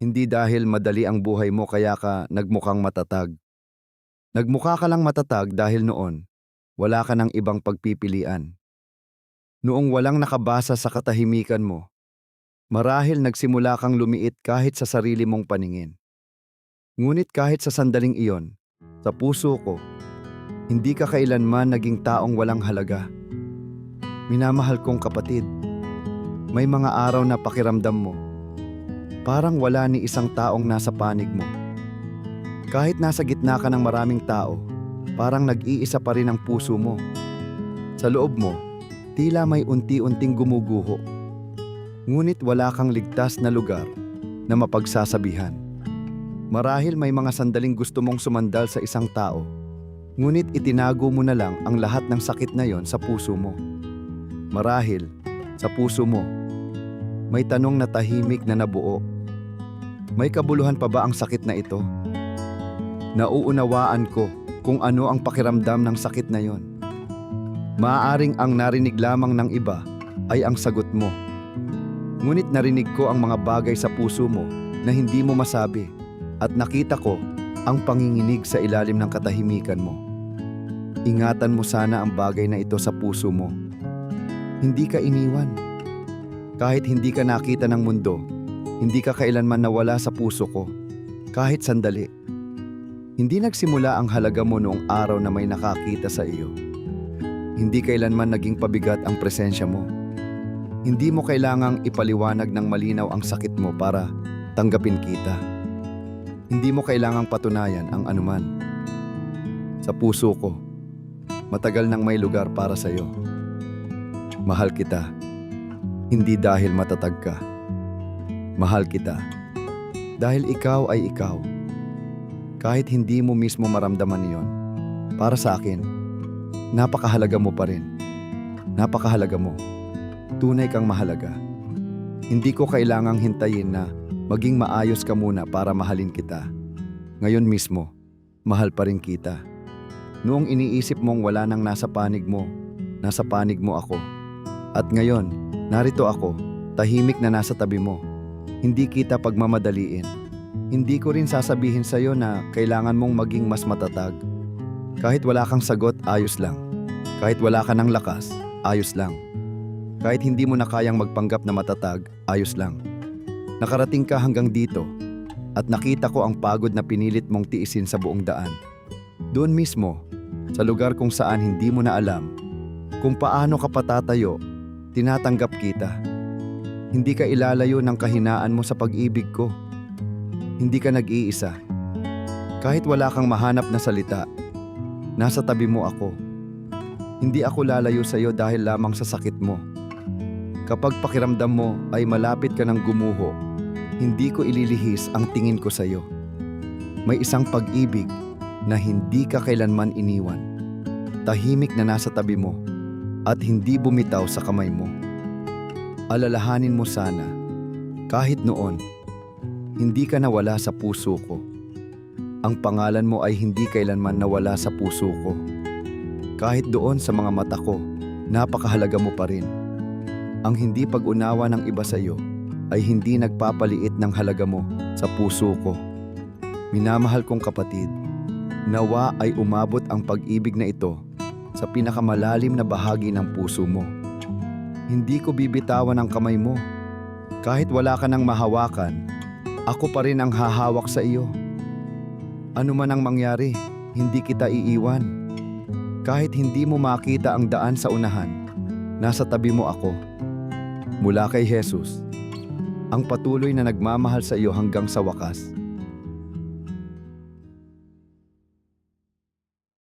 Hindi dahil madali ang buhay mo kaya ka nagmukhang matatag. Nagmukha ka lang matatag dahil noon, wala ka ng ibang pagpipilian. Noong walang nakabasa sa katahimikan mo, marahil nagsimula kang lumiit kahit sa sarili mong paningin. Ngunit kahit sa sandaling iyon, sa puso ko, hindi ka kailanman naging taong walang halaga. Minamahal kong kapatid, may mga araw na pakiramdam mo, parang wala ni isang taong nasa panig mo. Kahit nasa gitna ka ng maraming tao, parang nag-iisa pa rin ang puso mo. Sa loob mo, tila may unti-unting gumuguho. Ngunit wala kang ligtas na lugar na mapagsasabihan. Marahil may mga sandaling gusto mong sumandal sa isang tao, ngunit itinago mo na lang ang lahat ng sakit na yon sa puso mo. Marahil, sa puso mo, may tanong na tahimik na nabuo. May kabuluhan pa ba ang sakit na ito? Nauunawaan ko kung ano ang pakiramdam ng sakit na yon. Maaaring ang narinig lamang ng iba ay ang sagot mo. Ngunit narinig ko ang mga bagay sa puso mo na hindi mo masabi at nakita ko ang panginginig sa ilalim ng katahimikan mo. Ingatan mo sana ang bagay na ito sa puso mo. Hindi ka iniwan. Kahit hindi ka nakita ng mundo, hindi ka kailanman nawala sa puso ko, kahit sandali. Hindi nagsimula ang halaga mo noong araw na may nakakita sa iyo. Hindi kailanman naging pabigat ang presensya mo. Hindi mo kailangang ipaliwanag ng malinaw ang sakit mo para tanggapin kita. Hindi mo kailangang patunayan ang anuman. Sa puso ko, matagal nang may lugar para sa iyo. Mahal kita, hindi dahil matatag ka. Mahal kita, dahil ikaw ay ikaw. Kahit hindi mo mismo maramdaman iyon, para sa akin, napakahalaga mo pa rin. Napakahalaga mo. Tunay kang mahalaga. Hindi ko kailangang hintayin na maging maayos ka muna para mahalin kita. Ngayon mismo, mahal pa rin kita. Noong iniisip mong wala nang nasa panig mo ako. At ngayon, narito ako, tahimik na nasa tabi mo. Hindi kita pagmamadaliin. Hindi ko rin sasabihin sa'yo na kailangan mong maging mas matatag. Kahit wala kang sagot, ayos lang. Kahit wala ka ng lakas, ayos lang. Kahit hindi mo na kayang magpanggap na matatag, ayos lang. Nakarating ka hanggang dito at nakita ko ang pagod na pinilit mong tiisin sa buong daan. Doon mismo, sa lugar kung saan hindi mo na alam kung paano ka patatayo, tinatanggap kita. Hindi ka ilalayo ng kahinaan mo sa pag-ibig ko. Hindi ka nag-iisa. Kahit wala kang mahanap na salita, nasa tabi mo ako. Hindi ako lalayo sa iyo dahil lamang sa sakit mo. Kapag pakiramdam mo ay malapit ka ng gumuho, hindi ko ililihis ang tingin ko sa iyo. May isang pag-ibig na hindi ka kailanman iniwan. Tahimik na nasa tabi mo at hindi bumitaw sa kamay mo. Alalahanin mo sana, kahit noon, hindi ka nawala sa puso ko. Ang pangalan mo ay hindi kailanman nawala sa puso ko. Kahit doon sa mga mata ko, napakahalaga mo pa rin. Ang hindi pag-unawa ng iba sa iyo ay hindi nagpapaliit ng halaga mo sa puso ko. Minamahal kong kapatid, nawa ay umabot ang pag-ibig na ito sa pinakamalalim na bahagi ng puso mo. Hindi ko bibitawan ang kamay mo. Kahit wala ka nang mahawakan, ako pa rin ang hahawak sa iyo. Ano man ang mangyari, hindi kita iiwan. Kahit hindi mo makita ang daan sa unahan, nasa tabi mo ako. Mula kay Jesus, ang patuloy na nagmamahal sa iyo hanggang sa wakas.